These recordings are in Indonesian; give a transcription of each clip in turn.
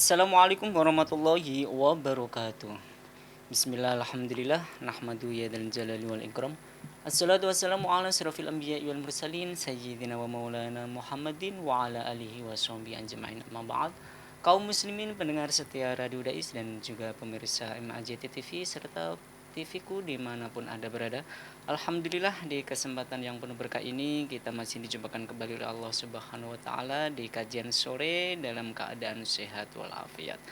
Assalamualaikum warahmatullahi wabarakatuh. Bismillah, alhamdulillah, nahmadu ya dal jalali wal ikram. Assalatu wassalamu ala asrafil anbiya wal mursalin sayyidina wa maulana Muhammadin wa ala alihi wa sahbihi ajma'in. Amma ba'd. Kaum muslimin pendengar setia Radio Dais dan juga pemirsa MAJT TV serta TV-ku dimanapun Anda berada. Alhamdulillah di kesempatan yang penuh berkah ini kita masih dijumpakan kembali oleh Allah Subhanahu wa taala di kajian sore dalam keadaan sehat walafiat.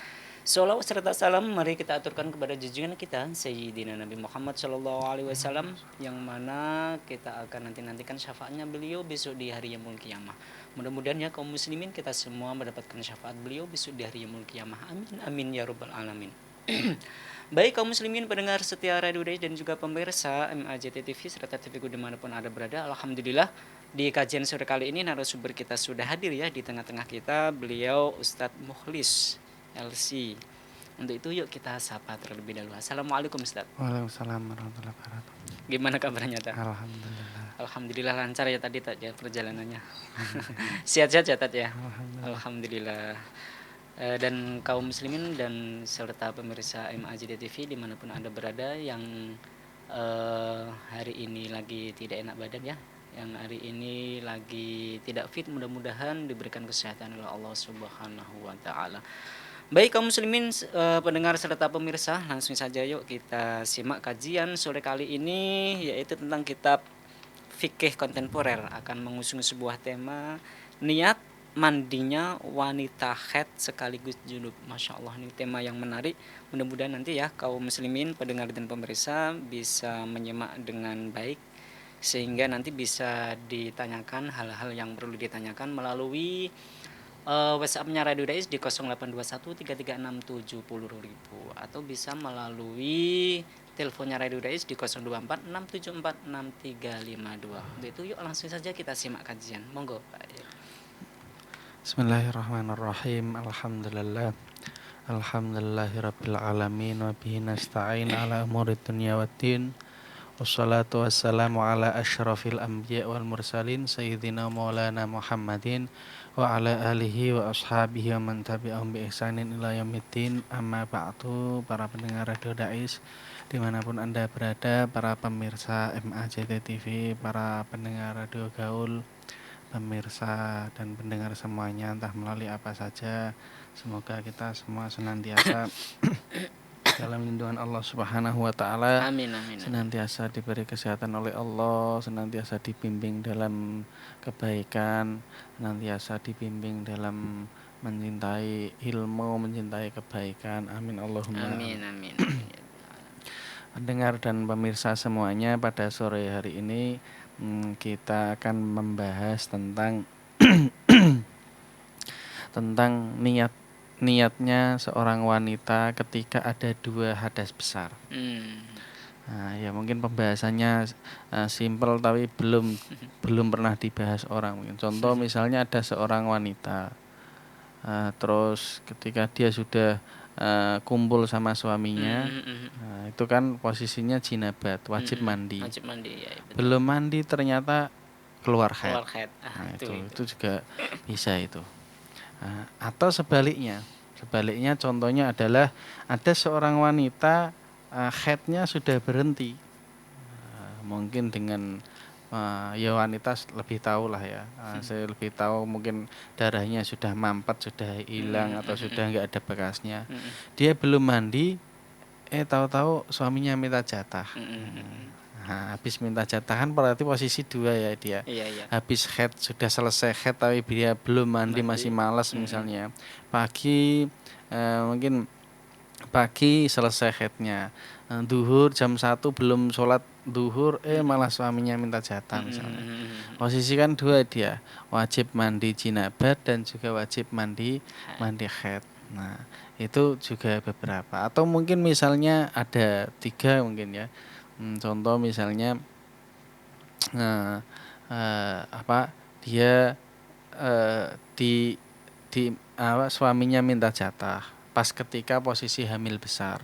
Salawat serta salam mari kita aturkan kepada junjungan kita Sayyidina Nabi Muhammad Shallallahu Alaihi Wasallam yang mana kita akan nantikan syafaatnya beliau besok di hari yaumul qiyamah. Mudah-mudahan ya kaum muslimin kita semua mendapatkan syafaat beliau besok di hari yaumul qiyamah. Amin amin ya rabbal alamin. Baik kaum muslimin pendengar setia Radio Day dan juga pemirsa MAJT TV serta TV-ku dimanapun Anda berada. Alhamdulillah di kajian sore kali ini narasumber kita sudah hadir ya di tengah-tengah kita. Beliau Ustadz Mukhlis LC. Untuk itu yuk kita sapa terlebih dahulu. Assalamualaikum Ustadz. Waalaikumsalam warahmatullahi wabarakatuh. Gimana kabarnya Tad? Alhamdulillah. Alhamdulillah lancar ya tadi Tad ya perjalanannya. Sehat-sehat ya Tad ya. Alhamdulillah. Dan kaum muslimin dan serta pemirsa MAJD TV dimanapun Anda berada yang hari ini lagi tidak enak badan ya, yang hari ini lagi tidak fit, mudah-mudahan diberikan kesehatan oleh Allah Subhanahu wa taala. Baik kaum muslimin pendengar serta pemirsa, langsung saja yuk kita simak kajian sore kali ini yaitu tentang kitab fikih kontemporer akan mengusung sebuah tema niat mandinya wanita haid sekaligus junub. Masya Allah, ini tema yang menarik. Mudah-mudahan nanti ya kaum muslimin pendengar dan pemirsa bisa menyimak dengan baik sehingga nanti bisa ditanyakan hal-hal yang perlu ditanyakan melalui WhatsApp-nya Radio Dais di 0821 33670000 atau bisa melalui teleponnya Radio Dais di 0246746352. Untuk itu yuk langsung saja kita simak kajian. Monggo Pak. Bismillahirrahmanirrahim. Alhamdulillahirabbil alamin wa bihi nasta'in ala umuri dunya waddin. Wassalatu wassalamu ala asyrafil anbiya wal mursalin sayyidina maulana Muhammadin wa ala alihi wa ashabihi wa man tabi'ahum bi ihsanin ila yaumiddin. Amma ba'du, para pendengar Radio Dais dimanapun Anda berada, para pemirsa MAJT TV, para pendengar Radio Gaul, pemirsa dan pendengar semuanya entah melalui apa saja, semoga kita semua senantiasa dalam lindungan Allah Subhanahu wa taala. Amin amin. Senantiasa diberi kesehatan oleh Allah, senantiasa dibimbing dalam kebaikan, senantiasa dibimbing dalam mencintai ilmu, mencintai kebaikan. Amin Allahumma amin amin. Pendengar dan pemirsa semuanya, pada sore hari ini kita akan membahas tentang tentang niatnya seorang wanita ketika ada dua hadas besar. Nah, ya mungkin pembahasannya simpel tapi belum pernah dibahas orang. Mungkin contoh misalnya ada seorang wanita, terus ketika dia sudah kumpul sama suaminya, itu kan posisinya jinabat, wajib mandi. Wajib mandi ya. Belum mandi ternyata keluar haid. Nah, itu juga bisa itu. Atau sebaliknya contohnya adalah ada seorang wanita haidnya sudah berhenti. Mungkin dengan ya wanita lebih tahu lah ya. Saya lebih tahu, mungkin darahnya sudah mampet, sudah hilang atau sudah nggak ada bekasnya. Dia belum mandi, tahu-tahu suaminya minta jatah. Nah, habis minta jatah kan berarti posisi dua ya dia. Iya. Habis haid, sudah selesai haid tapi dia belum mandi, masih malas misalnya. Pagi mungkin pagi selesai haidnya. Duhur jam 1 belum sholat duhur, malah suaminya minta jatah misalnya. Posisi kan dua dia, wajib mandi jinabat dan juga wajib mandi haid. Nah, itu juga beberapa. Atau mungkin misalnya ada 3 mungkin ya. Contoh misalnya dia suaminya minta jatah pas ketika posisi hamil besar.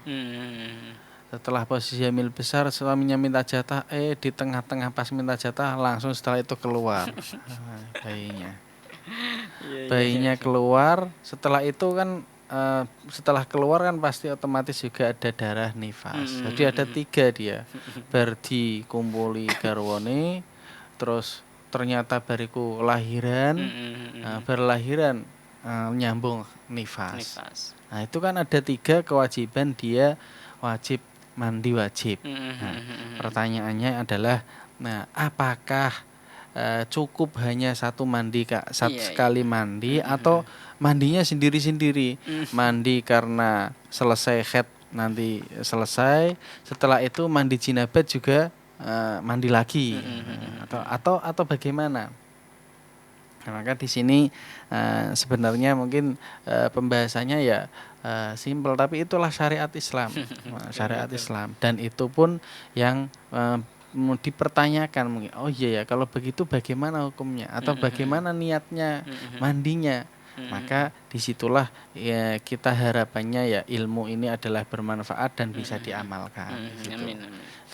Setelah posisi hamil besar suaminya minta jatah, di tengah-tengah pas minta jatah langsung setelah itu keluar bayinya keluar. Setelah itu kan setelah keluar kan pasti otomatis juga ada darah nifas. Jadi ada 3 dia. Bar dikumpuli garwane, terus ternyata bariku lahiran, berlahiran nyambung nifas. Nifas. Nah, itu kan ada 3 kewajiban dia wajib mandi wajib. Nah, pertanyaannya adalah, nah apakah cukup hanya satu mandi sekali mandi atau mandinya sendiri-sendiri? Mandi karena selesai haid nanti selesai, setelah itu mandi jinabat juga mandi lagi, atau bagaimana? Nah, maka di sini sebenarnya mungkin pembahasannya ya simpel, tapi itulah syariat Islam. Syariat Islam, dan itu pun yang dipertanyakan mungkin. Oh iya ya, kalau begitu bagaimana hukumnya atau bagaimana niatnya mandinya? Maka disitulah ya kita harapannya ya ilmu ini adalah bermanfaat dan bisa diamalkan gitu.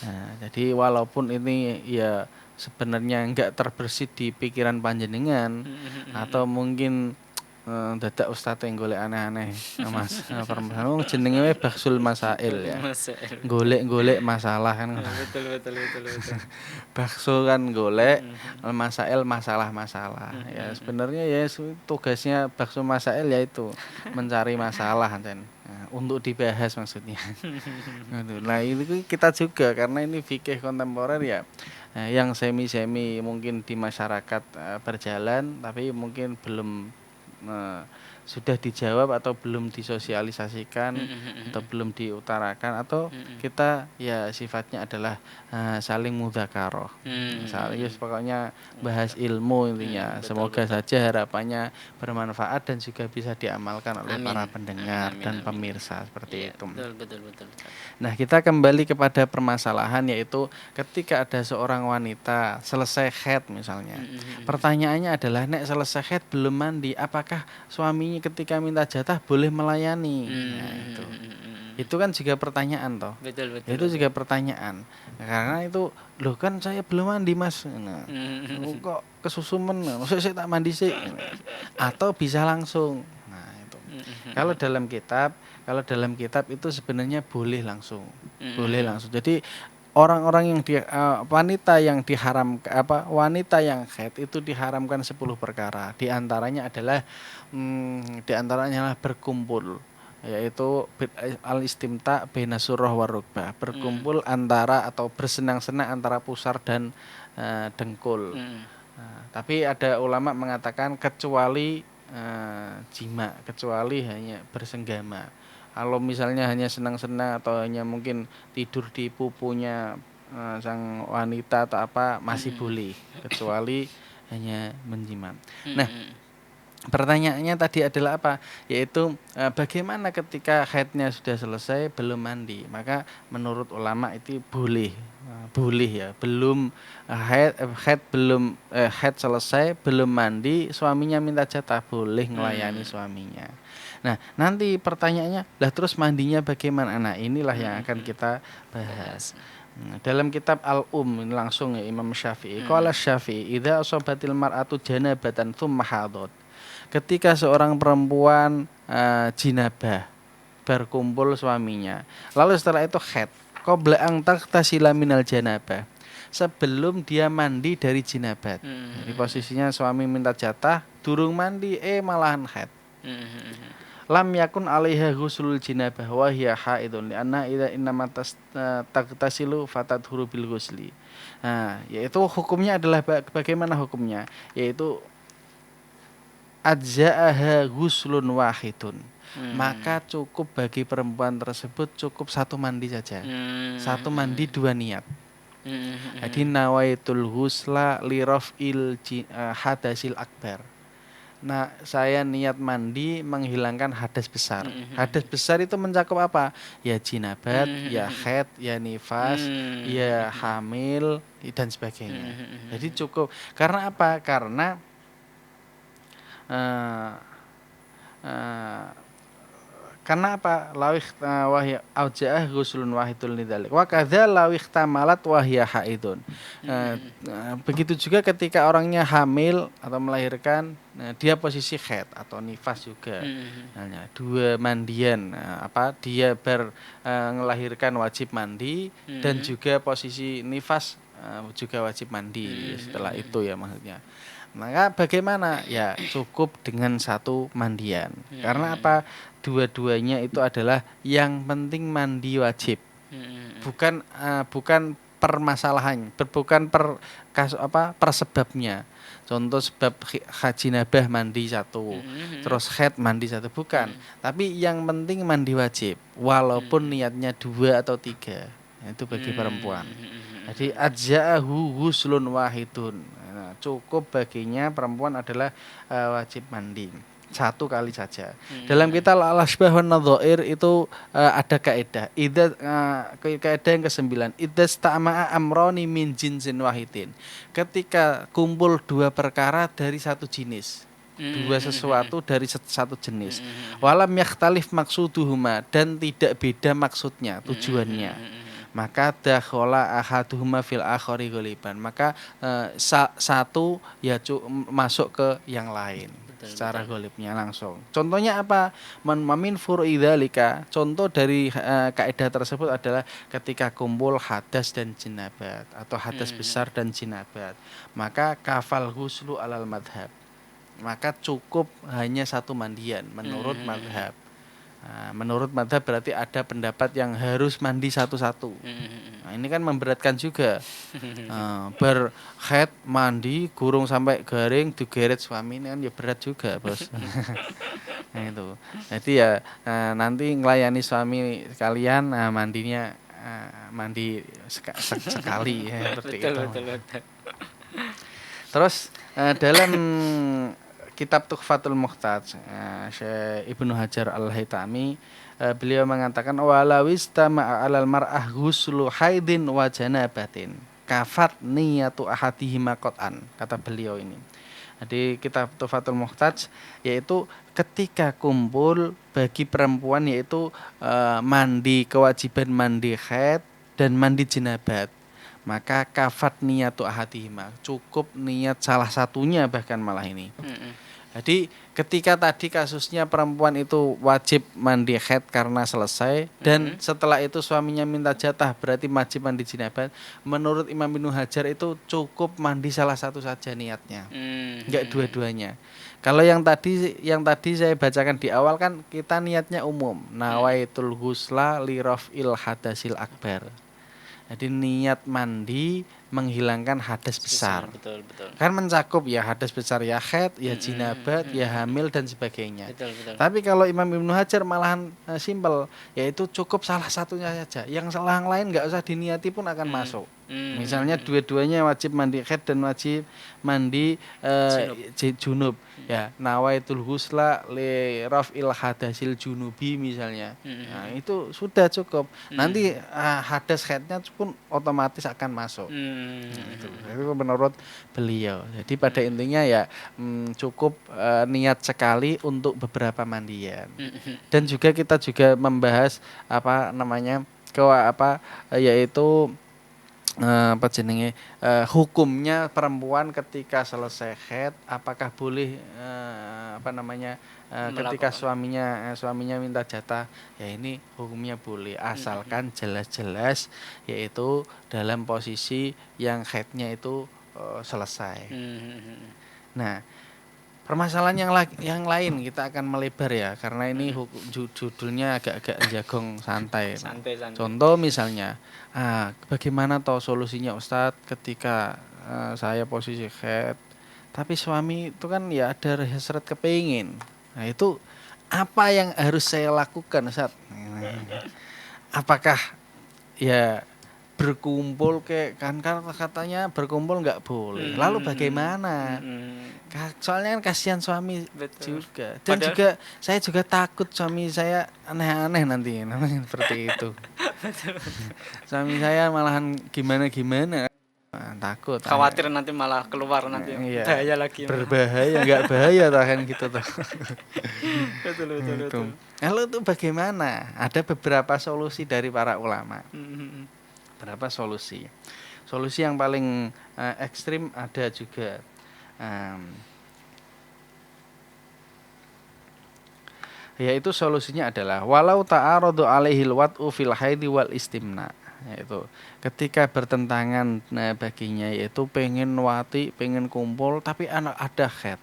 Nah, jadi walaupun ini ya sebenarnya enggak terbersit di pikiran panjenengan atau mungkin dadak ustaz yang golek aneh-aneh Mas permasalahan jenenge wae Baksul Masail ya. Golek-golek masalah kan. Betul. Bakso kan golek, masail masalah-masalah. Ya sebenarnya ya tugasnya Baksul Masail yaitu mencari masalah dan untuk dibahas maksudnya. Nah, ini kita juga karena ini fikih kontemporer ya. Yang semi-semi mungkin di masyarakat berjalan tapi mungkin belum sudah dijawab atau belum disosialisasikan atau belum diutarakan atau kita ya sifatnya adalah saling mudzakarah. Saling pokoknya bahas ilmu intinya. Semoga saja harapannya bermanfaat dan juga bisa diamalkan oleh para pendengar dan pemirsa seperti itu. Betul. Nah, kita kembali kepada permasalahan yaitu ketika ada seorang wanita selesai haid misalnya. Pertanyaannya adalah nek selesai haid belum mandi, apakah suaminya ketika minta jatah boleh melayani? Nah, itu kan juga pertanyaan toh. Betul. Itu juga pertanyaan. Karena itu loh kan saya belum mandi Mas. Nah, kok kesusumen, maksudnya saya tak mandi sih. Atau bisa langsung. Nah, itu. Kalau dalam kitab itu sebenarnya boleh langsung. Boleh langsung. Jadi orang-orang yang wanita yang wanita yang haid itu diharamkan 10 perkara. Di antaranya adalah berkumpul, yaitu al-istimta baina surrah wa rukbah, berkumpul antara atau bersenang-senang antara pusar dan dengkul. Tapi ada ulama mengatakan kecuali jima, kecuali hanya bersenggama. Kalau misalnya hanya senang-senang atau hanya mungkin tidur di pupunya sang wanita atau apa masih boleh, kecuali hanya menjimat. Nah, pertanyaannya tadi adalah apa? Yaitu bagaimana ketika haidnya sudah selesai belum mandi? Maka menurut ulama itu boleh ya. Belum haid selesai belum mandi, suaminya minta jatah boleh melayani suaminya. Nah, nanti pertanyaannya, lah terus mandinya bagaimana? Nah, inilah yang akan kita bahas. Dalam kitab Al-Um langsung ya Imam Syafi'i. Qala Syafi'i, idza asabatil mar'atu janabatan tsumma hadat. Ketika seorang perempuan jinabah berkumpul suaminya, lalu setelah itu haid, qabla an taghtasila minal janabah. Sebelum dia mandi dari jinabat. Jadi posisinya suami minta jatah, durung mandi malahan haid. Lam yakun 'alaiha ghuslul jinabah wa hiya haidun li'anna idza innama taghtasilu fatadhuru bil ghusli. Nah, yaitu hukumnya adalah bagaimana hukumnya? Yaitu ajza'aha ghuslun wahidun. Maka cukup bagi perempuan tersebut cukup satu mandi saja. Satu mandi dua niat. Jadi nawaitul ghusla li raf'il hadasil akbar. Nah, saya niat mandi menghilangkan hadas besar. Hadas besar itu mencakup apa? Ya jinabat, ya haid, ya nifas, ya hamil dan sebagainya. Jadi cukup. Karena apa? Karena apa? Lawih wahya aujaah ghuslun wahidul lidzalik. Wa kadza lawih tamalat wahya haidun. Begitu juga ketika orangnya hamil atau melahirkan, dia posisi haid atau nifas juga. Nah, dua mandian, dia ngelahirkan wajib mandi dan juga posisi nifas juga wajib mandi setelah itu ya maksudnya. Maka bagaimana? Ya cukup dengan satu mandian. Karena apa? Dua-duanya itu adalah yang penting mandi wajib. Bukan permasalahan, bukan per sebabnya. Contoh sebab haji nabah mandi satu, terus haid mandi satu, bukan. Tapi yang penting mandi wajib, walaupun niatnya 2 atau 3. Itu bagi perempuan. Jadi ajza'ahu ghuslun wahidun. Nah, cukup baginya perempuan adalah wajib mandi 1 kali saja. Dalam kitab Al-Asbah wan Nadhair itu ada kaidah. Kaidah yang ke-9, idza stama'a amrani min jinsin wahidin. Ketika kumpul 2 perkara dari satu jenis. 2 sesuatu dari satu jenis. Walam yakhtalif maksuduhuma, dan tidak beda maksudnya, tujuannya. Maka dakhala ahaduhuma fil akhari ghaliban. Maka satu ya masuk ke yang lain. Secara golibnya langsung. Contohnya apa? Min furu'i dzalika. Contoh dari kaidah tersebut adalah ketika kumpul hadas dan jinabat atau hadas besar dan jinabat, maka kafal ghuslu alal madhab. Maka cukup hanya satu mandian menurut madhab. Menurut madhab berarti ada pendapat yang harus mandi satu-satu. Nah, ini kan memberatkan juga. Berhaid mandi gurung sampai garing digeret suami ini kan ya berat juga, Bos. Nah itu. Jadi ya nanti ngelayani suami kalian mandinya mandi sekali ya, seperti itu. Betul. Terus dalam kitab Tuhfatul Muhtaj, Syekh Ibnu Hajar Al-Haytami, beliau mengatakan walawistama 'alal mar'ah ghuslu haidin wa janabatin kafat niyatu ahadihima qat'an, kata beliau ini. Jadi kitab Tuhfatul Muhtaj yaitu ketika kumpul bagi perempuan yaitu kewajiban mandi haid dan mandi janabat, maka kafat niyatu ahadihima, cukup niat salah satunya bahkan malah ini. Jadi ketika tadi kasusnya perempuan itu wajib mandi haid karena selesai dan setelah itu suaminya minta jatah berarti wajib mandi jinabat. Menurut Imam Ibnu Hajar itu cukup mandi salah satu saja niatnya, enggak dua-duanya. Kalau yang tadi saya bacakan di awal kan kita niatnya umum, nawaitul ghusla li raf'il hadasil akbar. Jadi niat mandi menghilangkan hadas besar. Betul. Kan mencakup ya hadas besar, ya haid, ya jinabat, ya hamil dan sebagainya. Betul. Tapi kalau Imam Ibnu Hajar malahan simpel, yaitu cukup salah satunya saja. Yang lain enggak usah diniati pun akan masuk. Misalnya dua-duanya wajib mandi haid dan wajib mandi junub. Ya, nawaitul ghusla li raf'il hadasil junubi misalnya. Nah, itu sudah cukup. Nanti hadas haidnya pun otomatis akan masuk. Itu menurut beliau. Jadi pada intinya ya cukup niat sekali untuk beberapa mandian. Dan juga kita juga membahas yaitu hukumnya perempuan ketika selesai haid, apakah boleh ketika suaminya minta jatah, ya ini hukumnya boleh asalkan jelas-jelas yaitu dalam posisi yang haidnya itu selesai. Nah, permasalahan yang lain kita akan melebar ya, karena ini judulnya agak-agak jagong santai. Contoh misalnya, bagaimana toh solusinya Ustadz ketika saya posisi haid, tapi suami itu kan ya ada hasrat kepingin. Nah itu apa yang harus saya lakukan Ustadz? Apakah ya berkumpul kan katanya berkumpul nggak boleh. Lalu bagaimana? Soalnya kan kasihan suami. Betul. Juga. Dan juga saya juga takut suami saya aneh-aneh nanti seperti itu. Suami saya malahan gimana. takut. Khawatir nanti malah keluar nanti Iya. bahaya lagi. Berbahaya, enggak bahaya tuh kan gitu tuh. Betul. Itu. Lalu itu bagaimana? Ada beberapa solusi dari para ulama. Berapa solusi? Solusi yang paling ekstrim ada juga. Yaitu solusinya adalah walau ta'aradu alaihil wat'u fil haidi wal istimna, yaitu ketika bertentangan baginya, yaitu pengen wati, pengen kumpul tapi anak ada haid,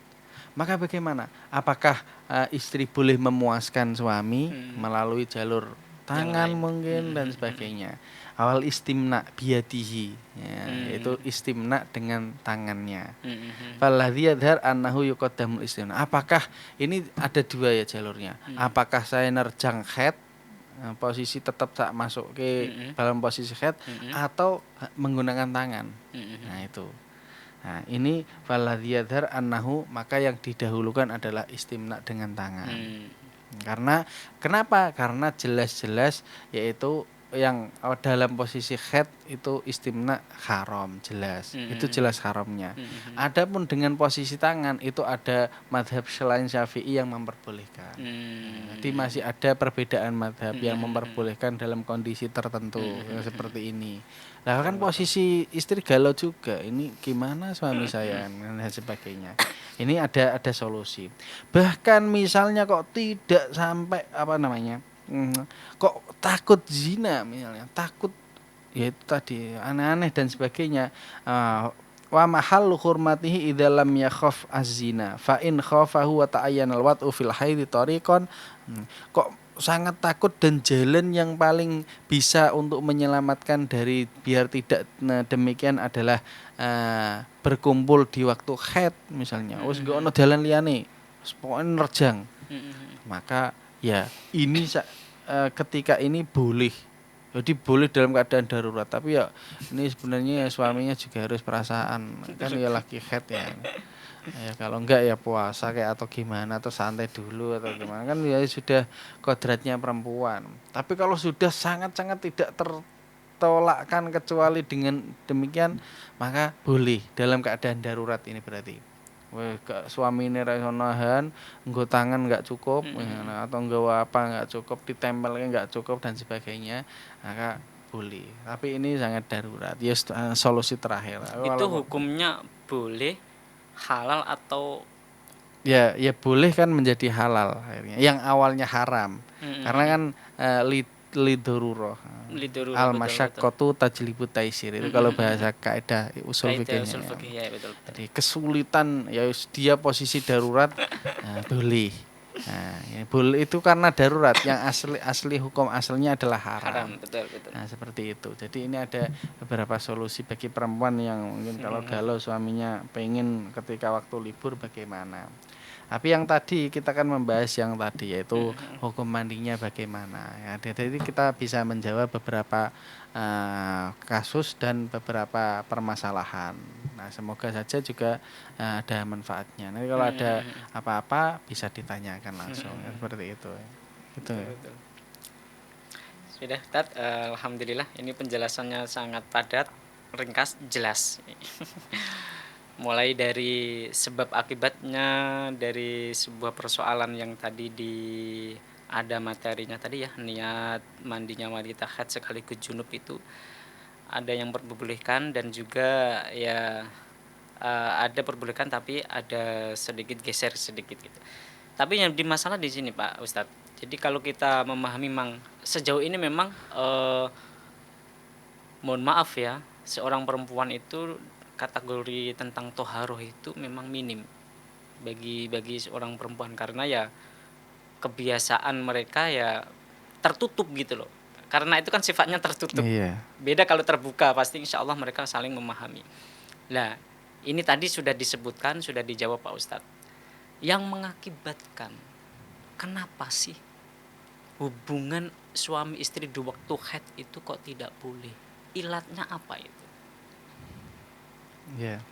maka bagaimana? Apakah istri boleh memuaskan suami melalui jalur tangan mungkin dan sebagainya? Awal istimna biyadihi, ya, yaitu istimna dengan tangannya. Falladhi yadhar annahu yuqaddamul istimna. Apakah ini ada dua ya jalurnya? Apakah saya nerjang haid, posisi tetap tak masuk ke dalam posisi haid, atau menggunakan tangan? Nah itu. Nah ini falladhi yadhar annahu, maka yang didahulukan adalah istimna dengan tangan. Karena kenapa? Karena jelas-jelas yaitu yang dalam posisi haid itu istimna haram, jelas. Itu jelas haramnya. Adapun dengan posisi tangan itu ada madhab selain Syafi'i yang memperbolehkan. Jadi masih ada perbedaan madhab yang memperbolehkan dalam kondisi tertentu seperti ini. Nah kan posisi istri galau juga, ini gimana suami saya dan sebagainya. Ini ada solusi. Bahkan misalnya kok tidak sampai kok takut zina misalnya, takut ya itu tadi aneh-aneh dan sebagainya. Wa mahallu hurmatihi idza lam yakhaf az-zina fa in khafahu wa ta'ayyana al-wat'u fil haidhi tariqan. Kok sangat takut dan jalan yang paling bisa untuk menyelamatkan dari biar tidak demikian adalah berkumpul di waktu haid misalnya. Wis gak ono dalan liyane, pokoke nerjang. Maka ya ini ketika ini boleh, jadi boleh dalam keadaan darurat, tapi ya ini sebenarnya suaminya juga harus perasaan kan ya lagi haid ya. Ya kalau enggak ya puasa kayak atau gimana, atau santai dulu atau gimana, kan ya sudah kodratnya perempuan. Tapi kalau sudah sangat-sangat tidak tertolakkan kecuali dengan demikian, maka boleh dalam keadaan darurat ini berarti. Suami ini ra iso nahan, nggo tangan enggak cukup, atau nggawa apa enggak cukup, ditempelnya enggak cukup dan sebagainya, maka boleh. Tapi ini sangat darurat. Ya solusi terakhir. Itu hukumnya boleh, halal atau ya boleh kan menjadi halal akhirnya. Yang awalnya haram. Karena kan lidururah. Al-masyaqqatu tajlibu taisir. Itu kalau bahasa kaidah usul fikihnya. Ya, betul. Jadi kesulitan ya dia posisi darurat boleh. Nah, ya, boleh itu karena darurat. Yang asli hukum asalnya adalah haram. Betul. Nah, seperti itu. Jadi ini ada beberapa solusi bagi perempuan yang mungkin kalau galau suaminya pengen ketika waktu libur bagaimana. Tapi yang tadi kita kan membahas yang tadi yaitu hukum mandinya bagaimana. Ya, jadi kita bisa menjawab beberapa kasus dan beberapa permasalahan. Nah, semoga saja juga ada manfaatnya. Nanti kalau ada apa-apa bisa ditanyakan langsung. Seperti itu. Gitu. Betul. Sudah, Tat. Alhamdulillah ini penjelasannya sangat padat, ringkas, jelas. Mulai dari sebab akibatnya dari sebuah persoalan yang tadi ada materinya tadi ya, niat mandinya wanita haid sekaligus junub itu ada yang perbolehkan dan juga ya ada perbolehkan tapi ada sedikit geser sedikit gitu. Tapi yang di masalah di sini Pak Ustadz. Jadi kalau kita memahami sejauh ini memang mohon maaf ya, seorang perempuan itu kategori tentang toharoh itu memang minim bagi seorang perempuan, karena ya kebiasaan mereka ya tertutup gitu loh, karena itu kan sifatnya tertutup. Beda kalau terbuka, pasti insya Allah mereka saling memahami. Nah ini tadi sudah disebutkan, sudah dijawab Pak Ustadz, yang mengakibatkan kenapa sih hubungan suami istri di waktu haid itu kok tidak boleh, ilatnya apa itu? Ya.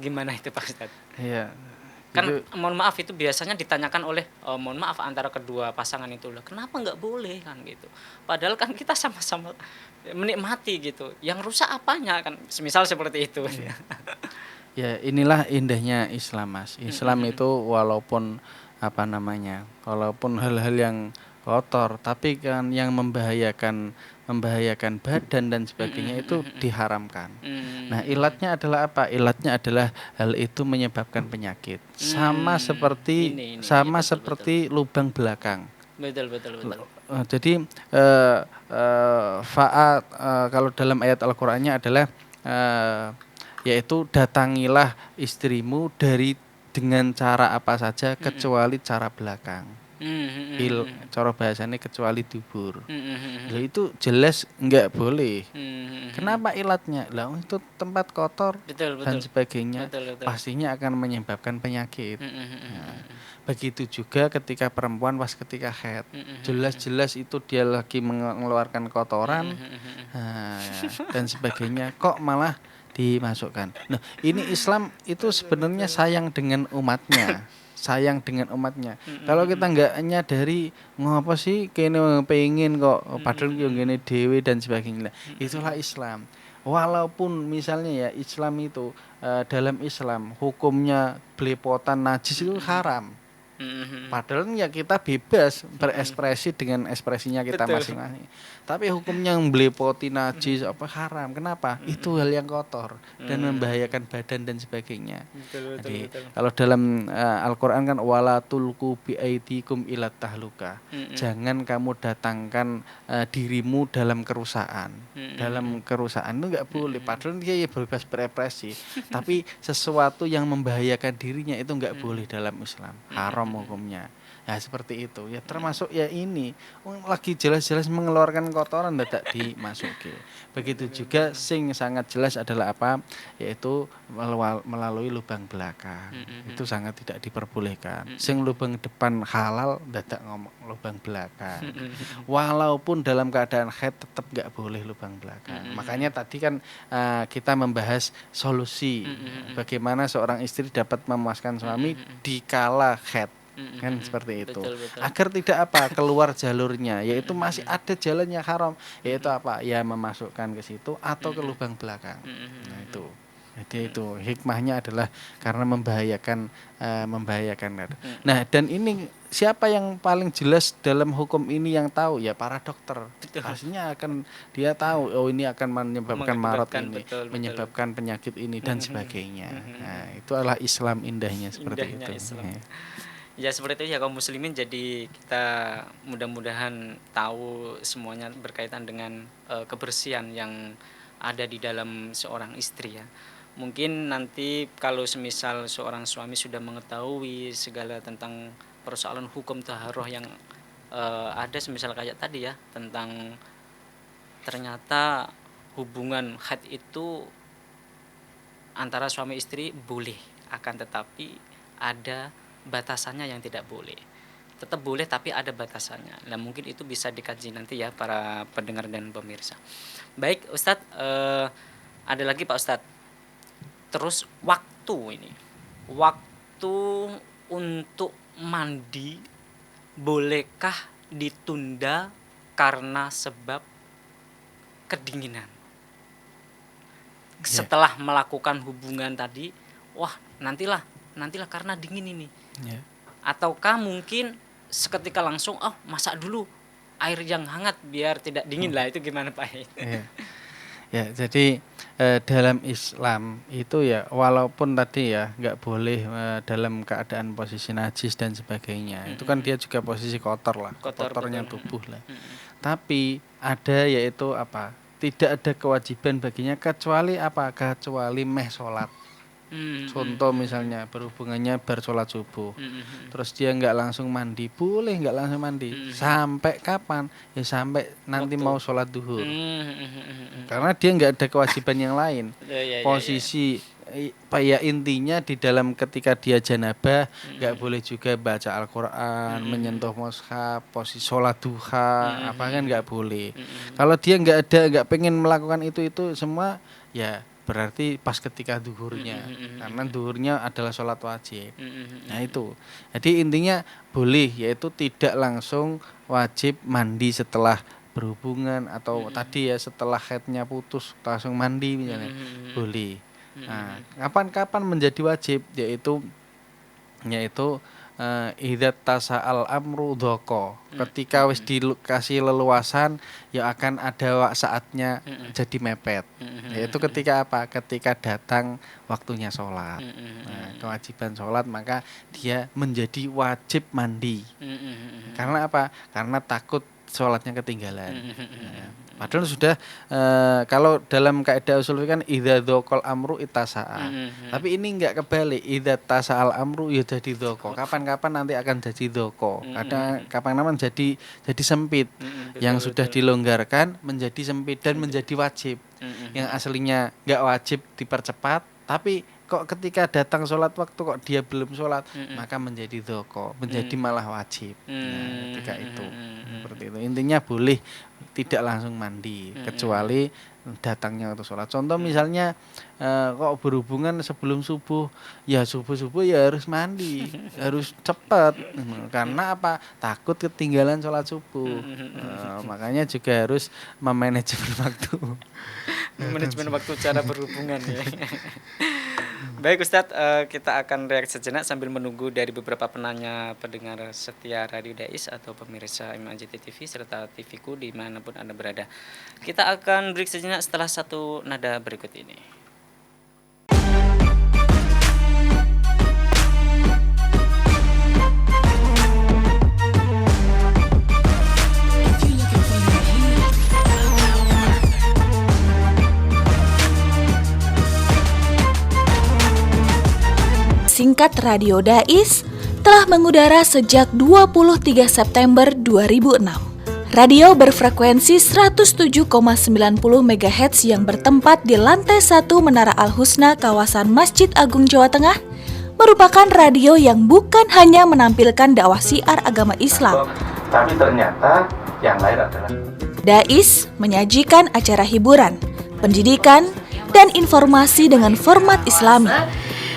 Gimana itu Pak Ustadz? Ya, Kan Itu mohon maaf itu biasanya ditanyakan oleh mohon maaf antara kedua pasangan itu loh, kenapa nggak boleh kan gitu. Padahal kan kita sama-sama menikmati gitu. Yang rusak apanya kan? Semisal seperti itu. iya. Ya inilah indahnya Islam, Mas. Islam itu walaupun apa namanya, walaupun hal-hal yang kotor, tapi kan yang membahayakan badan dan sebagainya itu diharamkan. Nah, ilatnya adalah apa? Ilatnya adalah hal itu menyebabkan penyakit. Sama seperti Ini iya betul betul. lubang belakang. Betul betul betul. Jadi kalau dalam ayat Al-Qur'annya adalah eh, yaitu datangilah istrimu dengan cara apa saja kecuali cara belakang. Cara bahasanya kecuali dubur. Lah itu jelas nggak boleh. Kenapa ilatnya? Lah itu tempat kotor Betul dan betul. sebagainya Betul betul. pastinya akan menyebabkan penyakit. Nah, begitu juga ketika perempuan ketika haid. Jelas-jelas itu dia lagi mengeluarkan kotoran dan sebagainya, kok malah dimasukkan. Nah, ini Islam itu sebenarnya sayang dengan umatnya. Sayang dengan umatnya. Kalau kita nggak nyadari ngapa sih kene pengen kok padahal yo ngene dhewe dan sebagainya. Itulah Islam. Walaupun misalnya ya Islam itu dalam Islam hukumnya belepotan najis itu haram. Padahal ya kita bebas berekspresi dengan ekspresinya kita Betul. masing-masing. Tapi hukumnya yang melepoti najis apa haram. Kenapa? Itu hal yang kotor dan membahayakan badan dan sebagainya. Betul betul Jadi betul. kalau dalam Al-Qur'an kan wala tulqu biaidikum ilat tahluka. Jangan kamu datangkan dirimu dalam kerusakan. Dalam kerusakan itu enggak boleh. Padahal dia ya bebas berekspresi. Tapi sesuatu yang membahayakan dirinya itu enggak boleh dalam Islam. Haram hukumnya. Ya seperti itu. Ya termasuk ya ini lagi jelas-jelas mengeluarkan kotoran tidak dimasuki. Begitu juga sing sangat jelas adalah apa? Yaitu melalui lubang belakang. Itu sangat tidak diperbolehkan. Sing lubang depan halal tidak ngomong lubang belakang. Walaupun dalam keadaan haid tetap nggak boleh lubang belakang. Makanya tadi kan kita membahas solusi bagaimana seorang istri dapat memuaskan suami dikala haid. Kan seperti itu. Betul betul. Agar tidak apa keluar jalurnya, yaitu masih ada jalan yang haram, yaitu apa? Ya memasukkan ke situ atau ke lubang belakang. Nah itu. Jadi itu hikmahnya adalah karena membahayakan. Nah dan ini siapa yang paling jelas dalam hukum ini yang tahu? Ya para dokter. Pastinya akan dia tahu. Oh ini akan menyebabkan marat ini, betul, menyebabkan penyakit ini dan sebagainya. Nah itu adalah Islam indahnya seperti Indahnya itu. Islam. Ya seperti itu ya kaum muslimin, jadi kita mudah-mudahan tahu semuanya berkaitan dengan kebersihan yang ada di dalam seorang istri ya. Mungkin nanti kalau semisal seorang suami sudah mengetahui segala tentang persoalan hukum taharah yang ada semisal kayak tadi ya, tentang ternyata hubungan haid itu antara suami istri boleh, akan tetapi ada batasannya yang tidak boleh. Tetap boleh tapi ada batasannya. Nah mungkin itu bisa dikaji nanti ya para pendengar dan pemirsa. Baik Ustadz, ada lagi Pak Ustadz. Terus waktu untuk mandi bolehkah ditunda karena sebab kedinginan? Setelah melakukan hubungan tadi, wah nantilah karena dingin ini. Ya. Ataukah mungkin seketika langsung masak dulu air yang hangat biar tidak dingin lah, itu gimana Pak? Ya jadi dalam Islam itu ya walaupun tadi ya nggak boleh dalam keadaan posisi najis dan sebagainya, itu kan dia juga posisi kotor lah, kotornya tubuh lah. Tapi ada yaitu apa? Tidak ada kewajiban baginya kecuali meh sholat. Contoh misalnya berhubungannya sholat subuh, terus dia nggak langsung mandi, boleh nggak langsung mandi, sampai kapan? Ya sampai nanti mau sholat duhur, karena dia nggak ada kewajiban yang lain. Posisi ya intinya di dalam ketika dia janabah nggak boleh juga baca Al-Quran, menyentuh mushaf, posisi sholat duha, apa kan nggak boleh. Kalau dia nggak pengen melakukan itu semua, ya berarti pas ketika duhurnya, karena duhurnya adalah sholat wajib. Nah itu, jadi intinya boleh, yaitu tidak langsung wajib mandi setelah berhubungan atau tadi ya setelah haidnya putus langsung mandi misalnya, boleh. Nah, kapan-kapan menjadi wajib, yaitu idza tasa'al amru dhoko, ketika wis dikasih leluasan ya akan ada saatnya jadi mepet, yaitu ketika apa, ketika datang waktunya sholat. Nah, kewajiban sholat maka dia menjadi wajib mandi. Karena apa? Karena takut sholatnya ketinggalan. Nah, padahal sudah kalau dalam kaidah usul fikih kan idza dzaqal amru itasa'a. Tapi ini enggak kebalik, idza tasa'al amru ya jadi dzoko. Kapan-kapan nanti akan jadi dzoko. Kadang kapan-kapan jadi sempit. Yang sudah dilonggarkan menjadi sempit dan menjadi wajib. Yang aslinya enggak wajib dipercepat, tapi kok ketika datang sholat waktu kok dia belum sholat, maka menjadi dzoko, menjadi malah wajib. Nah, ketika itu seperti itu. Intinya boleh tidak langsung mandi, kecuali datangnya waktu sholat. Contoh misalnya kok berhubungan sebelum subuh, ya subuh ya harus mandi, harus cepat. Karena apa? Takut ketinggalan sholat subuh. Makanya juga harus memanajemen waktu. Manajemen waktu cara berhubungan ya. Baik Ustadz, kita akan reaksi sejenak sambil menunggu dari beberapa penanya pendengar setia Radio Dais atau pemirsa MAJT TV serta TVku dimanapun Anda berada. Kita akan break sejenak setelah satu nada berikut ini. Singkat Radio Dais telah mengudara sejak 23 September 2006. Radio berfrekuensi 107,90 MHz yang bertempat di lantai 1 Menara Al-Husna kawasan Masjid Agung Jawa Tengah merupakan radio yang bukan hanya menampilkan dakwah syiar agama Islam, tapi ternyata yang lain adalah Dais menyajikan acara hiburan, pendidikan, dan informasi dengan format Islami.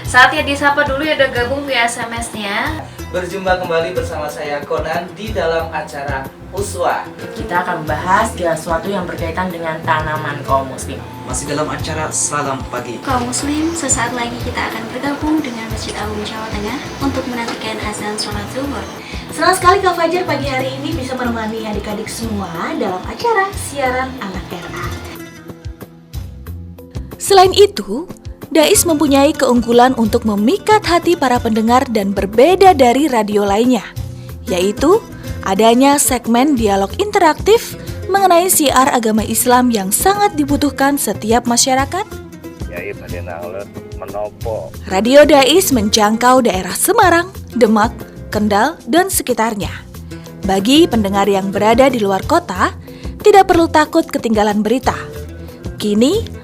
Saatnya disapa dulu ya, udah gabung via SMS-nya. Berjumpa kembali bersama saya Conan di dalam acara Uswa. Kita akan membahas segala sesuatu yang berkaitan dengan tanaman kaum muslim. Masih dalam acara Salam Pagi. Kaum muslim, sesaat lagi kita akan bergabung dengan Masjid Agung Jawa Tengah untuk menantikan azan sholat zuhur. Senang sekali Kak Fajar pagi hari ini bisa menemani adik-adik semua dalam acara siaran anak RA. Selain itu, Dais mempunyai keunggulan untuk memikat hati para pendengar dan berbeda dari radio lainnya, yaitu adanya segmen dialog interaktif mengenai syiar agama Islam yang sangat dibutuhkan setiap masyarakat. Radio Dais menjangkau daerah Semarang, Demak, Kendal, dan sekitarnya. Bagi pendengar yang berada di luar kota, tidak perlu takut ketinggalan berita. Kini,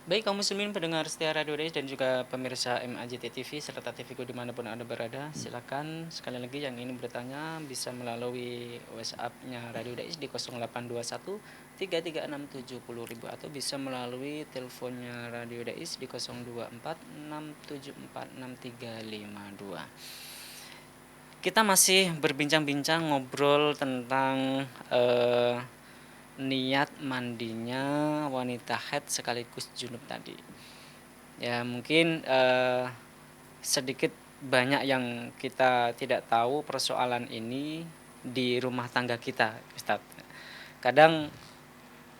Baik kaum muslimin pendengar setia Radio Dais dan juga pemirsa MAJT TV serta TVku dimanapun Anda berada, silakan sekali lagi yang ingin bertanya bisa melalui WhatsApp-nya Radio Dais di 0821 336 70.000 atau bisa melalui teleponnya Radio Dais di 024 674 6352. Kita masih berbincang-bincang ngobrol tentang niat mandinya wanita haid sekaligus junub tadi. Ya mungkin sedikit banyak yang kita tidak tahu persoalan ini di rumah tangga kita, Ustaz. Kadang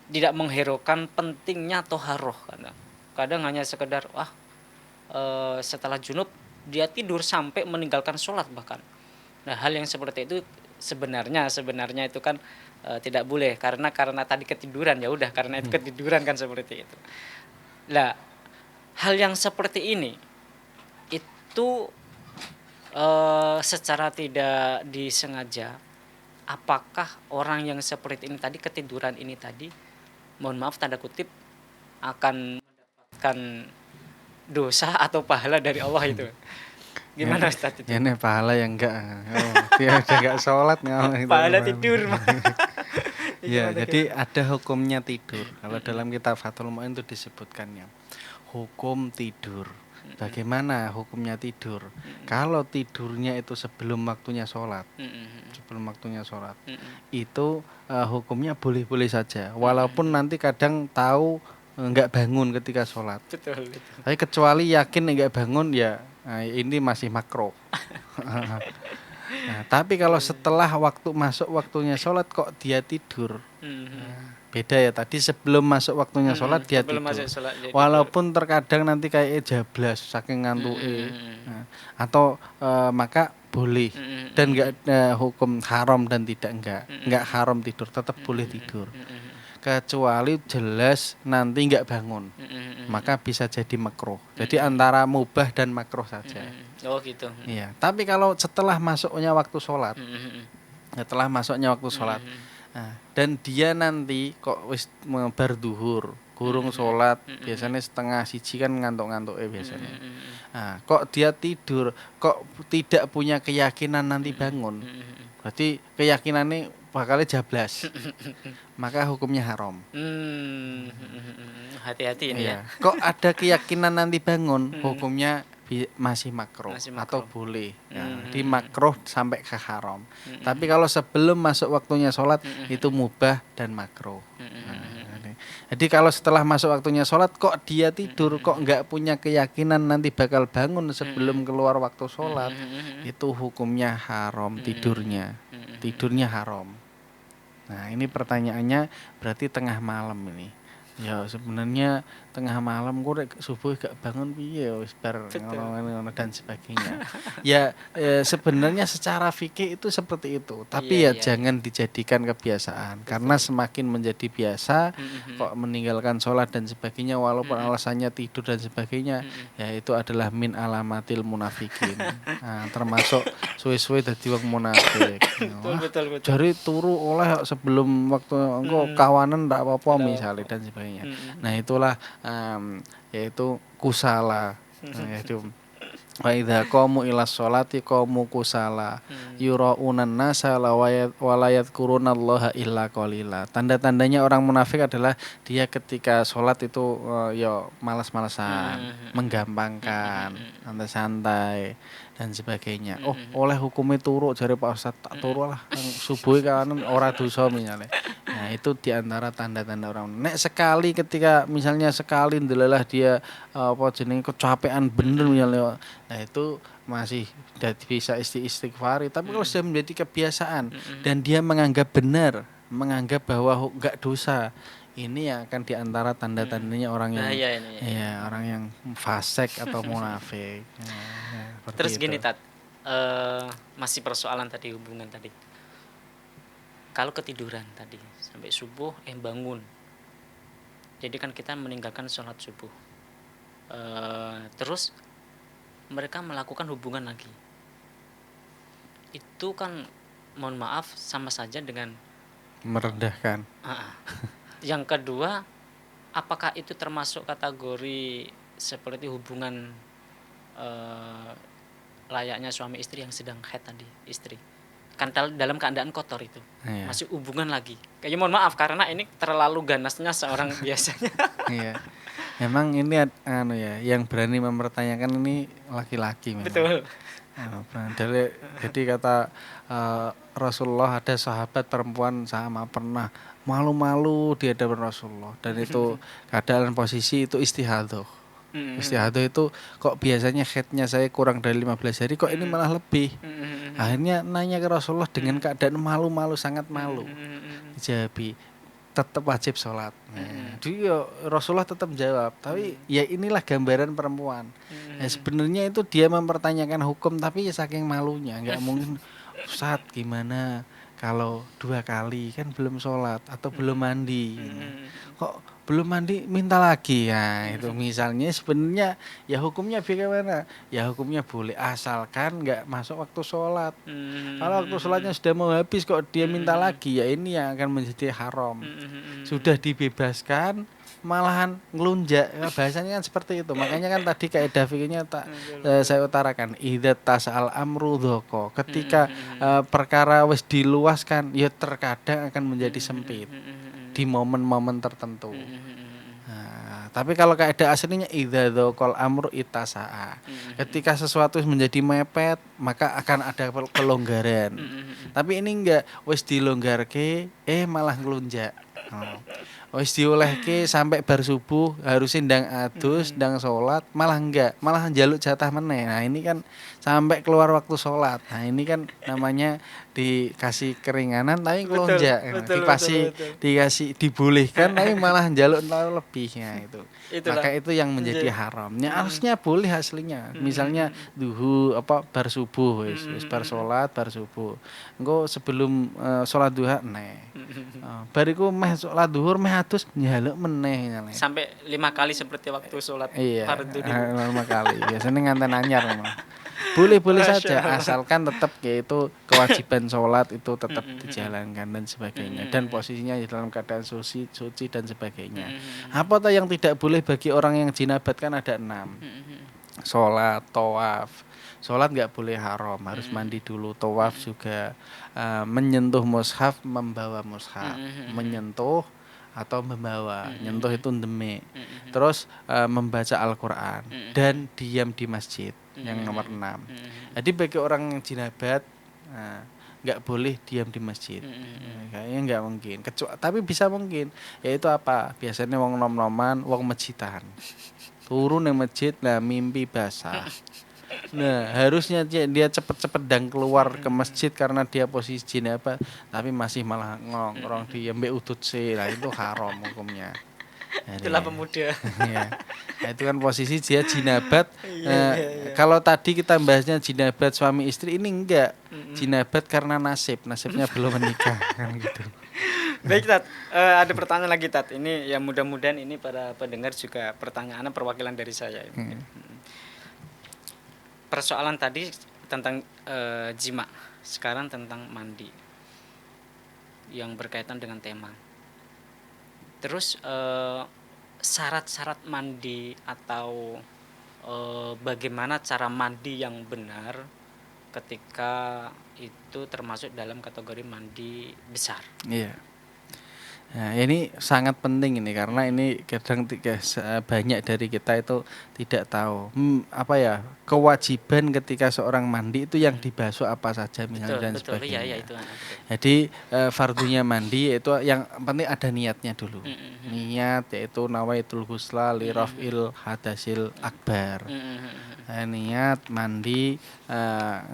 tidak menghiraukan pentingnya toharoh, kadang hanya sekedar setelah junub dia tidur sampai meninggalkan sholat bahkan. Nah hal yang seperti itu sebenarnya itu kan tidak boleh karena tadi ketiduran, ya udah karena itu ketiduran kan seperti itu. Nah, hal yang seperti ini itu secara tidak disengaja, apakah orang yang seperti ini tadi ketiduran ini tadi, mohon maaf tanda kutip, akan mendapatkan dosa atau pahala dari Allah itu? Gimana Ustaz itu? Ini pahala yang enggak. Dia udah enggak sholat pahala tidur. Ya, Gimana, jadi gimana? ada hukumnya tidur. Kalau dalam kitab Fathul Mu'in itu disebutkannya hukum tidur. Bagaimana hukumnya tidur? Kalau tidurnya itu sebelum waktunya sholat, itu hukumnya boleh-boleh saja. Walaupun nanti kadang tahu nggak bangun ketika sholat. Betul, betul. Tapi kecuali yakin nggak bangun ya, ini masih makro. Nah, tapi kalau setelah waktu waktunya sholat kok dia tidur, beda ya. Tadi sebelum masuk waktunya sholat dia Sebelum tidur. masuk sholat dia tidur. Walaupun terkadang nanti kayak jablas saking ngantuke, atau maka boleh dan enggak hukum haram dan enggak haram tidur, tetap boleh tidur. Kecuali jelas nanti enggak bangun, maka bisa jadi makruh. Jadi antara mubah dan makruh saja. Oh gitu. Iya. Tapi kalau setelah masuknya waktu sholat, nah, dan dia nanti kok wis bar duhur, gurung sholat, biasanya setengah siji kan ngantuk-ngantuk biasanya. Nah, kok dia tidur, kok tidak punya keyakinan nanti bangun, berarti keyakinannya bakalnya jablas, maka hukumnya haram. Hati-hati ini ya. Kok ada keyakinan nanti bangun, hukumnya masih makruh Masih atau makruh. boleh. Di makruh sampai ke haram. Tapi kalau sebelum masuk waktunya sholat itu mubah dan makruh. Jadi kalau setelah masuk waktunya sholat kok dia tidur, kok nggak punya keyakinan nanti bakal bangun sebelum keluar waktu sholat, itu hukumnya haram tidurnya haram. Nah, ini pertanyaannya berarti tengah malam ini. Ya sebenarnya tengah malam gue subuh gak bangun piye wis bar ngono dan sebagainya. Ya sebenarnya secara fikih itu seperti itu, tapi jangan dijadikan kebiasaan. Karena semakin menjadi biasa kok meninggalkan sholat dan sebagainya walaupun alasannya tidur dan sebagainya, ya itu adalah min alamatil munafikin. Nah, termasuk suwe-suwe dadi wong munafik. Betul. Jari turu oleh sebelum waktu engko kawanan ndak apa-apa misalnya dan sebagainya. Nah, itulah yaitu kusala. Yaitu wa idza qamu ila sholati qamu kusala yuraunan nasa wa la yadhkurunallaha illa qalila. Tanda-tandanya orang munafik adalah dia ketika sholat itu ya malas-malasan, menggampangkan, santai-santai dan sebagainya. Oh, oleh hukumnya turu jare Pak Ustaz, tak turu lah subuh kan ora dosa misalnya. Nah, itu diantara tanda-tanda orang. Nek sekali ketika misalnya sekali ndelalah dia jenenge kecapean bener misalnya. Nah, itu masih bisa istighfari. Tapi kalau sudah menjadi kebiasaan dan dia menganggap benar, menganggap bahwa enggak dosa, ini yang akan diantara tanda-tandanya orang yang orang yang fasik atau munafik. Terus gini Tat, masih persoalan tadi hubungan tadi. Kalau ketiduran tadi sampai subuh bangun, jadi kan kita meninggalkan sholat subuh, terus mereka melakukan hubungan lagi, itu kan mohon maaf sama saja dengan merendahkan. Yang kedua, apakah itu termasuk kategori seperti hubungan layaknya suami istri yang sedang haid tadi, istri kan dalam keadaan kotor itu masih hubungan lagi. Kayaknya mohon maaf karena ini terlalu ganasnya seorang biasanya. Iya. Memang ini yang berani mempertanyakan ini laki-laki memang. Betul. Jadi kata Rasulullah, ada sahabat perempuan sama pernah malu-malu di hadapan Rasulullah, dan itu keadaan posisi itu istihadah. Istihadah itu kok biasanya haidnya saya kurang dari 15 hari, kok ini malah lebih. Akhirnya nanya ke Rasulullah dengan keadaan malu-malu, sangat malu. Jadi tetap wajib sholat. Dia Rasulullah tetap jawab, tapi ya inilah gambaran perempuan. Sebenarnya itu dia mempertanyakan hukum, tapi ya saking malunya, nggak mungkin. Ustaz, gimana kalau 2 kali kan belum sholat atau belum mandi? Kok belum mandi minta lagi ya? Itu misalnya sebenarnya ya hukumnya bagaimana? Ya hukumnya boleh asalkan nggak masuk waktu sholat. Kalau waktu sholatnya sudah mau habis kok dia minta lagi, ya ini yang akan menjadi haram. Sudah dibebaskan malahan ngelunjak. Ya, bahasanya kan seperti itu. Makanya kan tadi kaidah fikihnya saya utarakan, idza tasal amru dhoko. Ketika perkara wis diluaskan, ya terkadang akan menjadi sempit di momen-momen tertentu. Nah, tapi kalau kaidah aslinya idza dzaqal amru itasaa. Ketika sesuatu menjadi mepet, maka akan ada kelonggaran. Tapi ini enggak, wis dilonggarke malah ngelunjak. Wis diolehke sampai bar subuh harusnya ndang adus, ndang salat, malah enggak, malah njaluk jatah meneh. Nah, ini kan sampai keluar waktu salat. Nah, ini kan namanya dikasih keringanan tapi ngelonjak. Dikasih dibolehkan tapi malah njaluk lebihnya itu. Maka itu yang menjadi haramnya. Harusnya boleh aslinya. Misalnya duhu bar subuh wis bar salat bar subuh. Engko sebelum salat duha bariku meh salat duhur meh adus njaluk meneh. Sampai 5 kali seperti waktu sholat fardu dulu. 5 kali. Biasanya nganten anyar memang. Boleh saja asalkan tetap yaitu kewajiban sholat itu tetap dijalankan dan sebagainya, dan posisinya dalam keadaan suci dan sebagainya. Apa yang tidak boleh bagi orang yang jinabat kan ada 6. Sholat, tawaf. Sholat nggak boleh haram, harus mandi dulu. Tawaf juga menyentuh mushaf, membawa mushaf, menyentuh atau membawa, nyentuh itu ndemik. Terus membaca Al-Qur'an dan diam di masjid yang nomor 6. Jadi bagi orang yang jinabat nggak boleh diam di masjid. Kayaknya nggak mungkin. Tapi bisa mungkin. Yaitu apa? Biasanya wong nom-noman, wong masjidan. Turun yang masjid, nah mimpi basah. Nah, harusnya dia cepet-cepet dan keluar ke masjid karena dia posisi jinabat, tapi masih malah ngongkrong di mbek udut sih. Nah, itu haram hukumnya. Itulah pemuda. Ya. Nah, itu kan posisi dia jinabat. Kalau tadi kita bahasnya jinabat suami istri, ini enggak. Jinabat karena nasibnya belum menikah kan gitu. Baik Tat, ada pertanyaan lagi Tat. Ini yang mudah-mudahan ini para pendengar juga pertanyaannya perwakilan dari saya. Persoalan tadi tentang jima, sekarang tentang mandi yang berkaitan dengan tema. Terus syarat-syarat mandi atau bagaimana cara mandi yang benar ketika itu termasuk dalam kategori mandi besar. Iya. Nah, ini sangat penting ini karena ini kadang banyak dari kita itu tidak tahu kewajiban ketika seorang mandi itu yang dibasuh apa saja misalnya dan sebagainya. Iya, itu. Jadi fardunya mandi itu yang penting ada niatnya dulu. Niat yaitu nawaitul ghusla li raf'il hadasil akbar. Niat mandi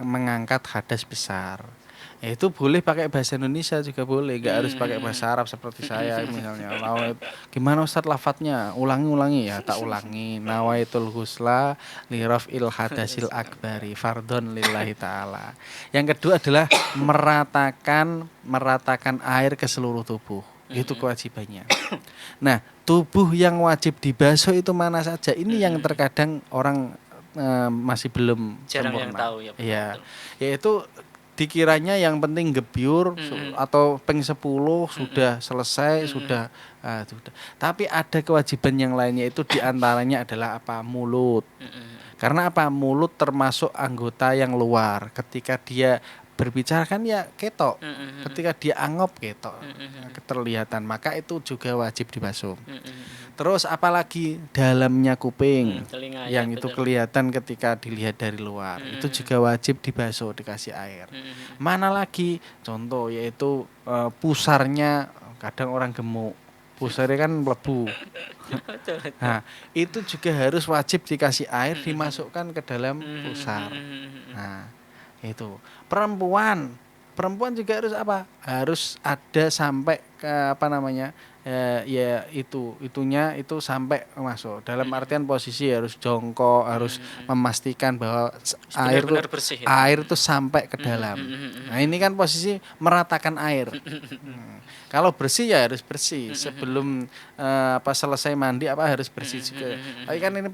mengangkat hadas besar. Itu boleh pakai bahasa Indonesia juga boleh, nggak harus pakai bahasa Arab seperti saya misalnya. Gimana Ustaz lafadznya? Ulangi ya, tak ulangi. Nawaitul ghusla li raf'il hadasil akbari fardhon lillahi ta'ala. Yang kedua adalah meratakan air ke seluruh tubuh. Itu kewajibannya. Nah, tubuh yang wajib dibasuh itu mana saja? Ini yang terkadang orang masih belum jarang sempurna. Yang tahu ya. Iya. Yaitu dikiranya yang penting gebyur atau peng 10 sudah selesai sudah. Tapi ada kewajiban yang lainnya, itu diantaranya adalah apa? Mulut. Karena apa? Mulut termasuk anggota yang luar. Ketika dia berbicara kan ya ketok. Ketika dia angop ketok. Keterlihatan, maka itu juga wajib dibasuh. Terus apalagi dalamnya kuping telinga, yang ya, itu betul. kelihatan ketika dilihat dari luar, itu juga wajib dibasuh, dikasih air. Mana lagi contoh yaitu pusarnya, kadang orang gemuk pusarnya kan melebu. Nah, itu juga harus wajib dikasih air, dimasukkan ke dalam pusar. Nah, itu perempuan juga harus apa? Harus ada sampai ke itunya itu sampai masuk. Dalam artian posisi harus jongkok, harus memastikan bahwa air itu sampai ke dalam. Nah, ini kan posisi meratakan air. Kalau bersih ya harus bersih. Sebelum selesai mandi harus bersih juga. Tapi kan ini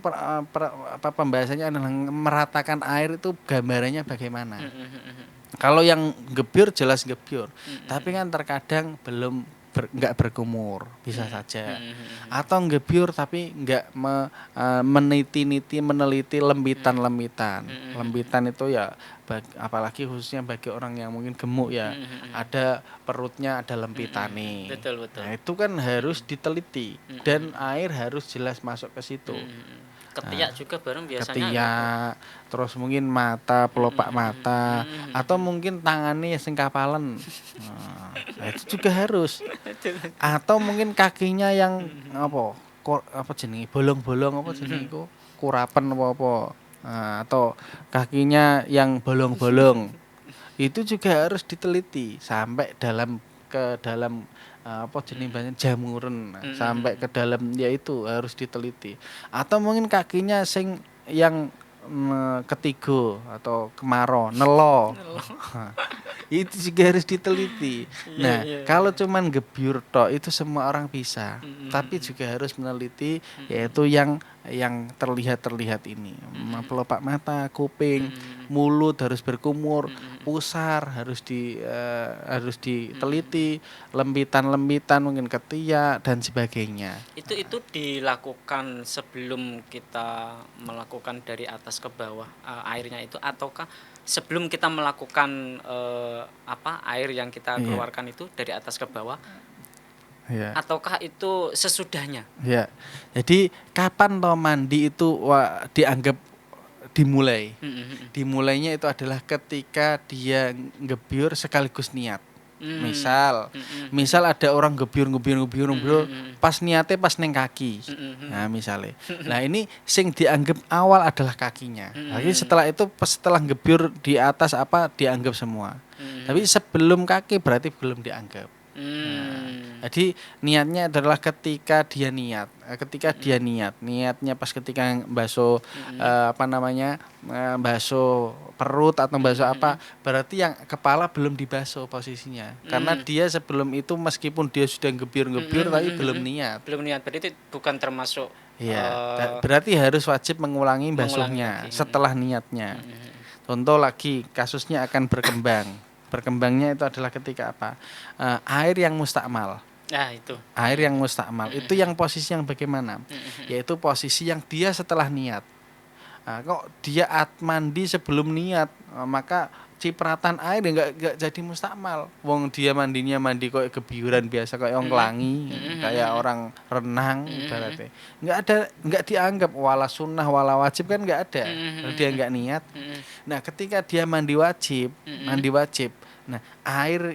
pembahasannya adalah meratakan air itu gambarannya bagaimana. Kalau yang gebyur jelas gebyur, tapi kan terkadang belum nggak berkumur bisa saja, atau ngebyur tapi nggak meneliti lembitan itu ya apalagi khususnya bagi orang yang mungkin gemuk ya, ada perutnya ada lempitan nih. Betul, betul. Nah itu kan harus diteliti dan air harus jelas masuk ke situ. Ketiak juga bareng biasanya. Ketiak, terus mungkin mata, pelopak mata, atau mungkin tangannya sing kapalen. Nah, itu juga harus. Atau mungkin kakinya yang apa jenenge? Bolong-bolong apa jenenge iku? Kurapen apa. Nah, atau kakinya yang bolong-bolong. Itu juga harus diteliti sampai ke dalam apa jenis jamuran sampai ke dalam, yaitu harus diteliti. Atau mungkin kakinya sing yang ketigo atau kemaro nelo. Itu juga harus diteliti. Nah, kalau cuman gebyur tok itu semua orang bisa, tapi juga harus meneliti, yaitu yang terlihat ini, pelopak mata, kuping, mulut harus berkumur, pusar harus diteliti, lembitan mungkin ketiak dan sebagainya. Itu dilakukan sebelum kita melakukan dari atas ke bawah airnya itu, ataukah sebelum kita melakukan air yang kita keluarkan itu dari atas ke bawah? Ya. Ataukah itu sesudahnya? Ya. Jadi kapan toh mandi itu dianggap dimulai? Dimulainya itu adalah ketika dia ngebyur sekaligus niat. Misal ada orang ngebyur pas niatnya pas neng kaki. Nah, misalnya. Nah, ini sing dianggap awal adalah kakinya. Lagi setelah itu setelah ngebyur di atas dianggap semua. Tapi sebelum kaki berarti belum dianggap. Jadi niatnya adalah ketika dia niat. Niatnya pas ketika basuh basuh perut atau basuh berarti yang kepala belum dibasuh posisinya. Karena dia sebelum itu meskipun dia sudah ngebyur tapi belum niat. Belum niat, berarti bukan termasuk. Iya, berarti harus wajib mengulangi basuhnya setelah niatnya. Contoh lagi, kasusnya akan berkembang. Berkembangnya itu adalah ketika air yang mustakmal. Itu. Air yang mustakmal itu yang posisi yang bagaimana? Yaitu posisi yang dia setelah niat. Kok dia mandi sebelum niat, maka cipratan air enggak jadi mustakmal. Wong dia mandinya mandi kok gebyuran biasa kayak orang kelangi, kayak orang renang ibaratnya. Enggak dianggap wala sunnah wala wajib kan enggak ada. Dia enggak niat. Nah, ketika dia mandi wajib. Nah, air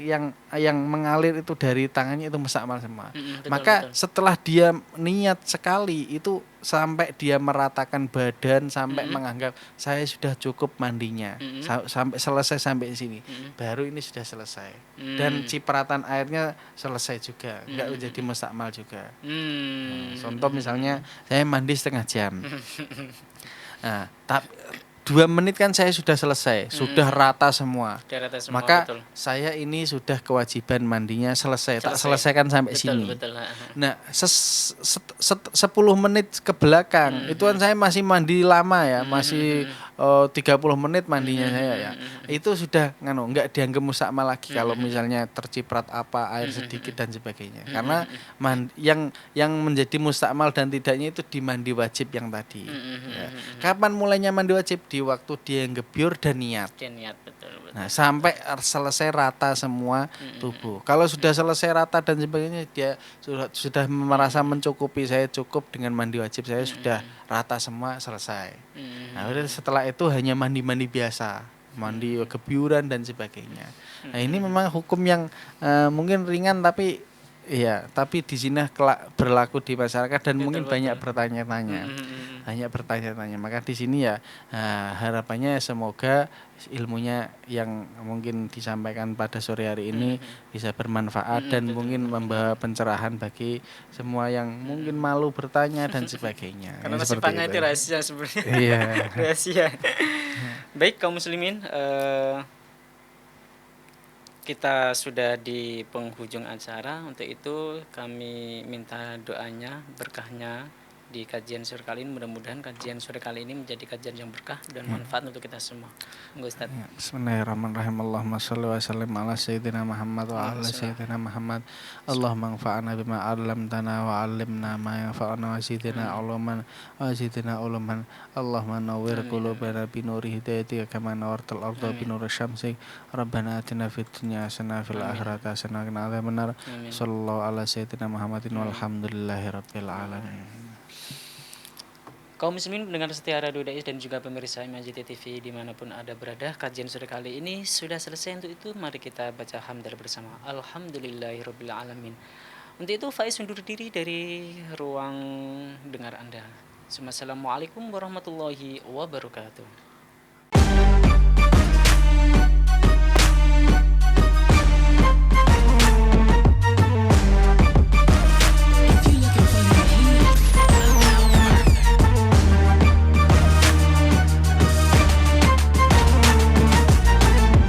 yang mengalir itu dari tangannya itu mustakmal semua. Maka setelah dia niat sekali itu sampai dia meratakan badan sampai menganggap saya sudah cukup mandinya. Sampai selesai sampai sini. Baru ini sudah selesai. Dan cipratan airnya selesai juga. Enggak jadi mustakmal juga. Contoh misalnya saya mandi setengah jam. Nah, 2 menit kan saya sudah selesai, sudah rata semua. Maka betul. Saya ini sudah kewajiban mandinya selesai. Tak selesaikan sampai sini. Betul. Nah, 10 menit ke belakang itu kan saya masih mandi lama ya, masih 30 menit mandinya saya ya. Itu sudah enggak dianggap mustakmal lagi kalau misalnya terciprat air sedikit dan sebagainya. Karena yang menjadi mustakmal dan tidaknya itu di mandi wajib yang tadi. Ya. Kapan mulainya mandi wajib? Di waktu dia ngebyur dan niat. Betul. Nah, sampai selesai rata semua tubuh. Kalau sudah selesai rata dan sebagainya, dia sudah merasa mencukupi, saya cukup dengan mandi wajib, saya sudah rata semua, selesai. Nah, setelah itu hanya mandi-mandi biasa, mandi gebyuran dan sebagainya. Nah, ini memang hukum yang mungkin ringan tapi di sini berlaku di masyarakat dan mungkin banyak bertanya-tanya. Maka di sini harapannya semoga ilmunya yang mungkin disampaikan pada sore hari ini bisa bermanfaat dan mungkin membawa pencerahan bagi semua yang mungkin malu bertanya dan sebagainya. Karena sifatnya itu rahasia sebenarnya. Iya. Rahasia. Baik kaum muslimin, kita sudah di penghujung acara. Untuk itu kami minta doanya, berkahnya di kajian sore kali ini. Mudah-mudahan kajian sore kali ini menjadi kajian yang berkah dan manfaat untuk kita semua. Monggo Ustaz. Ya, Bismillahirrahmanirrahim. Allahumma shalli wa sallim ala sayyidina Muhammad wa ala sayyidina Muhammad. Allahumma anfa'na bima 'allamtana wa 'allimna ma yanfa'una wa zidna uluman. Allahumma nawwir qulubana bi nuri hidayatika kama nawwartal arda bi nuri syamsik. Rabbana atina fid dunya hasanah fil akhirati hasanah wa qina adzabannar. Sallallahu ala sayyidina Muhammadin walhamdulillahi rabbil alamin. Kaum muslimin pendengar setia Radio Dais dan juga pemirsa Imaji TV dimanapun Anda berada, kajian sore kali ini sudah selesai. Untuk itu mari kita baca hamdalah bersama. Alhamdulillahirabbil alamin. Untuk itu Faiz undur diri dari ruang dengar Anda. Assalamualaikum warahmatullahi wabarakatuh.